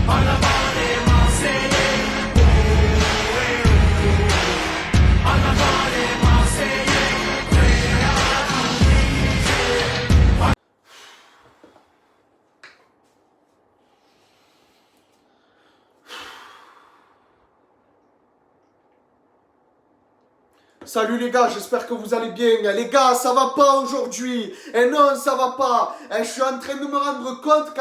En avant les Marseillais, oh, eh, oh. En avant les Marseillais, prêts à tout miser. Salut les gars, j'espère que vous allez bien. Les gars, ça va pas aujourd'hui. Et non, ça va pas. Je suis en train de me rendre compte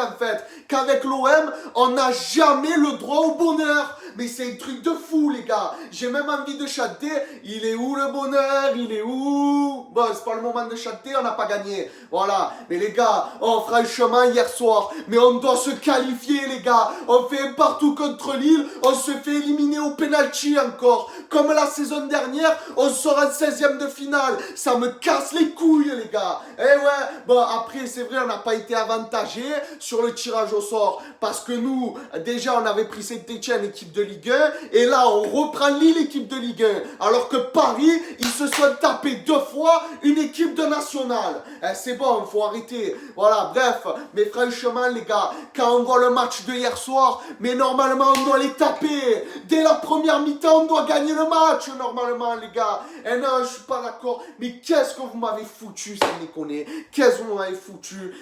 qu'avec l'OM, on n'a jamais le droit au bonheur. Mais c'est un truc de fou les gars. J'ai même envie de chanter. Il est où le bonheur? Il est où? Bon, c'est pas le moment de chanter, on n'a pas gagné. Voilà. Mais les gars, oh franchement hier soir, mais on doit se qualifier les gars. On fait un partout contre Lille, on se fait éliminer au penalty encore. Comme la saison dernière, on sort en 16e de finale. Ça me casse les couilles les gars. Eh ouais, bon après c'est vrai on n'a pas été avantagé sur le tirage au sort. Parce que nous, déjà on avait pris Saint-Etienne, équipe de Ligue 1. Et là on reprend Lille, équipe de Ligue 1. Alors que Paris, ils se sont tapés 2 fois une équipe de nationale. C'est bon, faut arrêter. Voilà, bref. Mais franchement les gars, quand on voit le match de hier soir, mais normalement on doit les taper. Dès la première mi-temps, on doit gagner le match normalement les gars. Et non, je suis pas d'accord. Mais qu'est-ce que vous m'avez foutu, sans déconner. Qu'est-ce que vous m'avez foutu.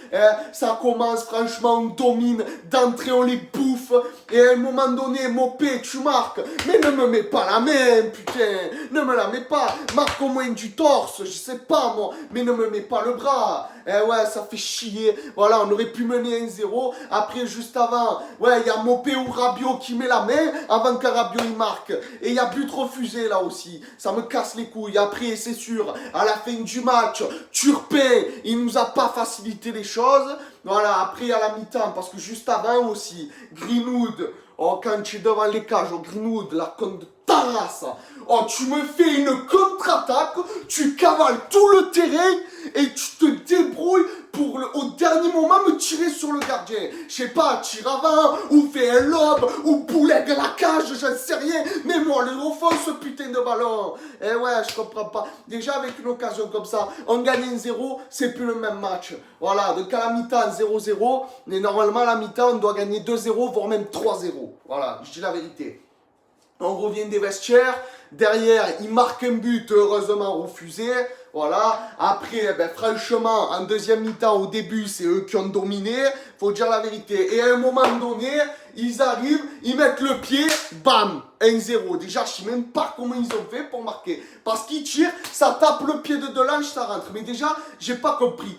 Ça commence, franchement, on domine. D'entrée, on les bouffe. Et à un moment donné, Mopé, tu marques. Mais ne me mets pas la main, putain. Ne me la mets pas. Marque au moins du torse, je sais pas moi. Mais ne me mets pas le bras. Ouais, ça fait chier. Voilà, on aurait pu mener 1-0. Après, juste avant, ouais, il y a Mopé ou Rabiot qui met la main avant que Rabiot il marque. Et il y a but refusé là aussi. Ça me casse les couilles. Après, c'est sûr, à la fin du match, Turpin, il nous a pas facilité les choses. Voilà, après à la mi-temps, parce que juste avant aussi, Greenwood, oh, quand tu es devant les cages, oh, Greenwood, la conne de ta race. Oh, tu me fais une contre-attaque, tu cavales tout le terrain et tu te débrouilles pour au dernier moment me tirer sur le gardien. Je sais pas, tire avant, ou fais un lob, ou boulet de la cage, j'en sais rien. Mais moi, le au fond, ce putain de ballon. Eh ouais, je comprends pas. Déjà, avec une occasion comme ça, on gagne 1-0, c'est plus le même match. Voilà, donc à la mi-temps, 0-0. Mais normalement, à la mi-temps, on doit gagner 2-0, voire même 3-0. Voilà, je dis la vérité. On revient des vestiaires. Derrière, il marque un but, heureusement refusé. Voilà. Après, ben, franchement, en deuxième mi-temps, au début, c'est eux qui ont dominé. Faut dire la vérité. Et à un moment donné, ils arrivent, ils mettent le pied, bam, 1-0. Déjà, je sais même pas comment ils ont fait pour marquer. Parce qu'ils tirent, ça tape le pied de Delange, ça rentre. Mais déjà, j'ai pas compris.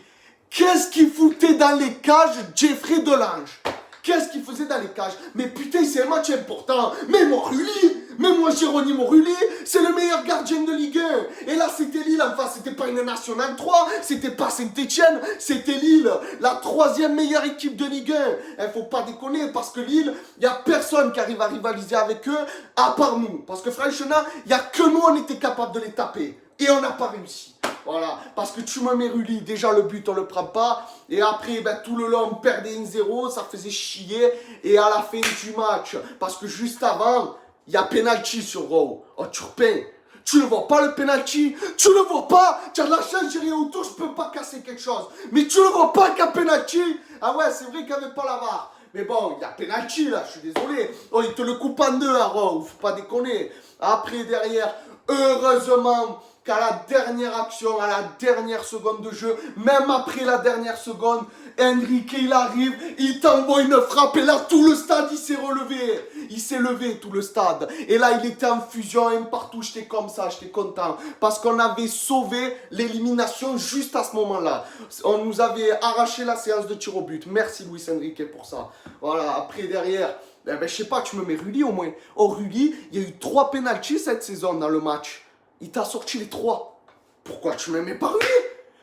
Qu'est-ce qu'il foutait dans les cages, Jeffrey Delange? Qu'est-ce qu'il faisait dans les cages? Mais putain, c'est un match important. Mais moi, Rulli, mais moi, Geronimo Rulli, c'est le meilleur gardien de Ligue 1. Et là, c'était Lille en face. C'était pas une Nationale 3, c'était pas Saint-Etienne, c'était Lille. La 3e meilleure équipe de Ligue 1. Faut pas déconner, parce que Lille, il y a personne qui arrive à rivaliser avec eux, à part nous. Parce que franchement, il y a que nous, on était capable de les taper. Et on n'a pas réussi. Voilà, parce que tu me mets Rulli, déjà le but on le prend pas. Et après, ben, tout le long on perdait 1-0, ça faisait chier. Et à la fin du match, parce que juste avant, il y a penalty sur Rowe. Oh Turpin, tu ne vois pas le penalty? Tu ne vois pas? Tu as de la chance, j'ai rien autour, je peux pas casser quelque chose. Mais tu ne vois pas qu'il y a penalty? Ah ouais, c'est vrai qu'il n'y avait pas la VAR. Mais bon, il y a penalty là, je suis désolé. Oh, il te le coupe en deux à Rowe, faut pas déconner. Après, derrière, heureusement qu'à la dernière action, à la dernière seconde de jeu, même après la dernière seconde, Enrique il arrive, il t'envoie une frappe et là tout le stade il s'est relevé. Il s'est levé tout le stade. Et là il était en fusion un partout, j'étais comme ça, j'étais content. Parce qu'on avait sauvé l'élimination juste à ce moment-là. On nous avait arraché la séance de tir au but. Merci Luis Enrique pour ça. Voilà, après derrière, ben, je sais pas, tu me mets Rulli au moins. Oh Rulli, il y a eu 3 pénaltys cette saison dans le match. Il t'a sorti les 3. Pourquoi tu ne me mets pas Rulli?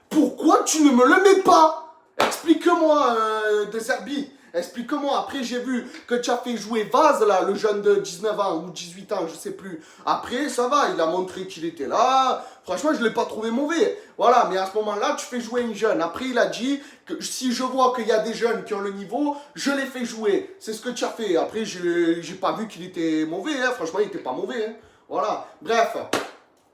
Pourquoi tu ne me le mets pas? Explique-moi, De Zerbi. Explique-moi. Après, j'ai vu que tu as fait jouer Vaz, là, le jeune de 19 ans ou 18 ans, je sais plus. Après, ça va, il a montré qu'il était là. Franchement, je ne l'ai pas trouvé mauvais. Voilà, mais à ce moment-là, tu fais jouer un jeune. Après, il a dit que si je vois qu'il y a des jeunes qui ont le niveau, je les fais jouer. C'est ce que tu as fait. Après, j'ai pas vu qu'il était mauvais. Hein. Franchement, il n'était pas mauvais. Hein. Voilà. Bref.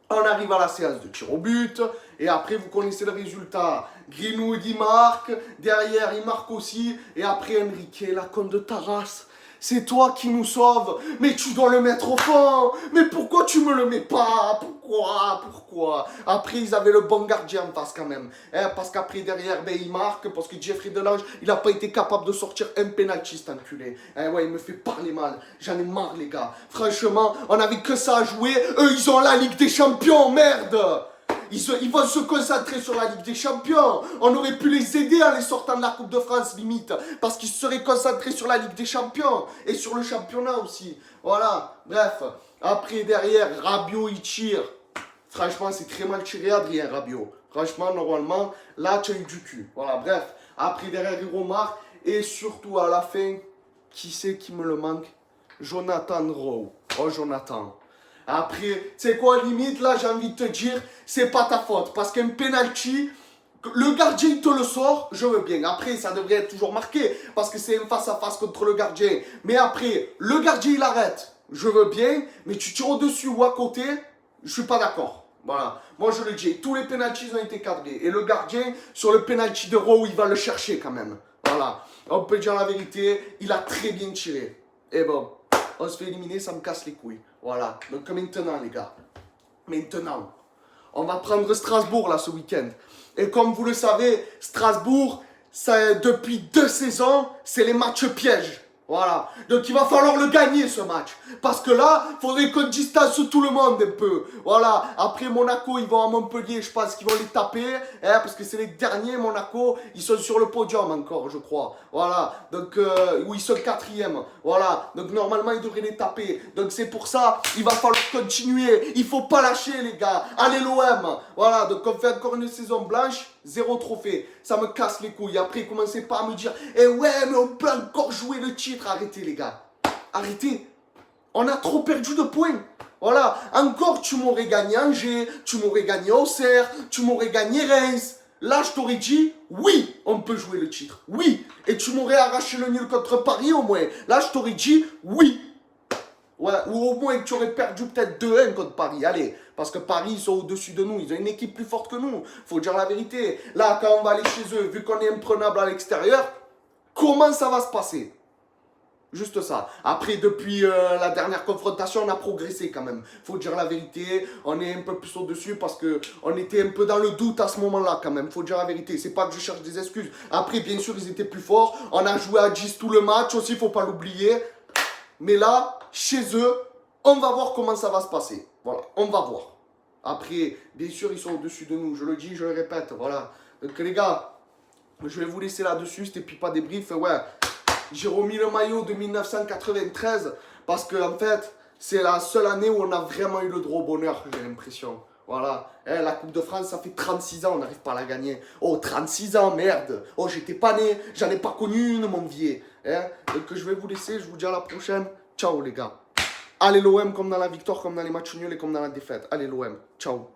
On arrive à la séance de tir au but. Et après, vous connaissez le résultat. Greenwood, il marque. Derrière, il marque aussi. Et après, Enrique, la conne de ta race. C'est toi qui nous sauves. Mais tu dois le mettre au fond. Mais pourquoi tu me le mets pas? Pourquoi? Après, ils avaient le bon gardien en face quand même. Hein, parce qu'après, derrière, ben, il marque. Parce que Jeffrey Delange, il n'a pas été capable de sortir un penalty, cet enculé. Hein, ouais, il me fait parler mal. J'en ai marre, les gars. Franchement, on n'avait que ça à jouer. Eux, ils ont la Ligue des Champions, merde. Ils vont se concentrer sur la Ligue des Champions. On aurait pu les aider en les sortant de la Coupe de France, limite. Parce qu'ils se seraient concentrés sur la Ligue des Champions. Et sur le championnat aussi. Voilà. Bref. Après, derrière, Rabiot, il tire. Franchement, c'est très mal tiré, Adrien Rabiot. Franchement, normalement, là, tu as eu du cul. Voilà, bref. Après, derrière, il remarque. Et surtout, à la fin, qui c'est qui me le manque? Jonathan Rowe. Oh, Jonathan. Après, tu sais quoi, limite, là, j'ai envie de te dire, c'est pas ta faute. Parce qu'un penalty, le gardien, il te le sort, je veux bien. Après, ça devrait être toujours marqué, parce que c'est un face-à-face contre le gardien. Mais après, le gardien, il arrête, je veux bien, mais tu tires au-dessus ou à côté, je suis pas d'accord. Voilà, moi je le dis, tous les penalties ont été cadrés. Et le gardien, sur le penalty de Rowe, il va le chercher quand même. Voilà, on peut dire la vérité, il a très bien tiré. Et bon, on se fait éliminer, ça me casse les couilles. Voilà, donc maintenant les gars, maintenant, on va prendre Strasbourg là ce week-end. Et comme vous le savez, Strasbourg, ça, depuis 2 saisons, c'est les matchs pièges. Voilà, donc il va falloir le gagner ce match. Parce que là, il faudrait qu'on distance tout le monde un peu. Voilà, après Monaco, ils vont à Montpellier, je pense qu'ils vont les taper. Hein, parce que c'est les derniers, Monaco, ils sont sur le podium encore, je crois. Voilà, donc, où ils sont 4e. Voilà, donc normalement, ils devraient les taper. Donc c'est pour ça, il va falloir continuer. Il faut pas lâcher, les gars. Allez l'OM. Voilà, donc on fait encore une saison blanche. 0 trophée, ça me casse les couilles. Après, commencez pas à me dire, eh ouais, mais on peut encore jouer le titre. Arrêtez, les gars. Arrêtez. On a trop perdu de points. Voilà. Encore, tu m'aurais gagné Angers, tu m'aurais gagné Auxerre, tu m'aurais gagné Reims. Là, je t'aurais dit, oui, on peut jouer le titre. Oui. Et tu m'aurais arraché le nul contre Paris au moins. Là, je t'aurais dit, oui. Ouais, ou au moins que tu aurais perdu peut-être 2-1 contre Paris. Allez, parce que Paris, ils sont au-dessus de nous. Ils ont une équipe plus forte que nous. Faut dire la vérité. Là, quand on va aller chez eux, vu qu'on est imprenable à l'extérieur, comment ça va se passer? Juste ça. Après, depuis la dernière confrontation, on a progressé quand même. Faut dire la vérité. On est un peu plus au-dessus parce qu'on était un peu dans le doute à ce moment-là quand même. Faut dire la vérité. C'est pas que je cherche des excuses. Après, bien sûr, ils étaient plus forts. On a joué à 10 tout le match aussi, faut pas l'oublier. Mais là, chez eux, on va voir comment ça va se passer. Voilà, on va voir. Après, bien sûr, ils sont au-dessus de nous. Je le dis, je le répète. Voilà. Donc les gars, je vais vous laisser là-dessus. C'était Pipa Débrief. Ouais, j'ai remis le maillot de 1993 parce que en fait, c'est la seule année où on a vraiment eu le droit au bonheur, j'ai l'impression. Voilà. La Coupe de France, ça fait 36 ans, on n'arrive pas à la gagner. Oh, 36 ans, merde. Oh, j'étais pas né, j'en ai pas connu une, mon vieux. Donc je vais vous laisser, je vous dis à la prochaine. Ciao les gars. Allez l'OM comme dans la victoire, comme dans les matchs nuls et comme dans la défaite. Allez l'OM. Ciao.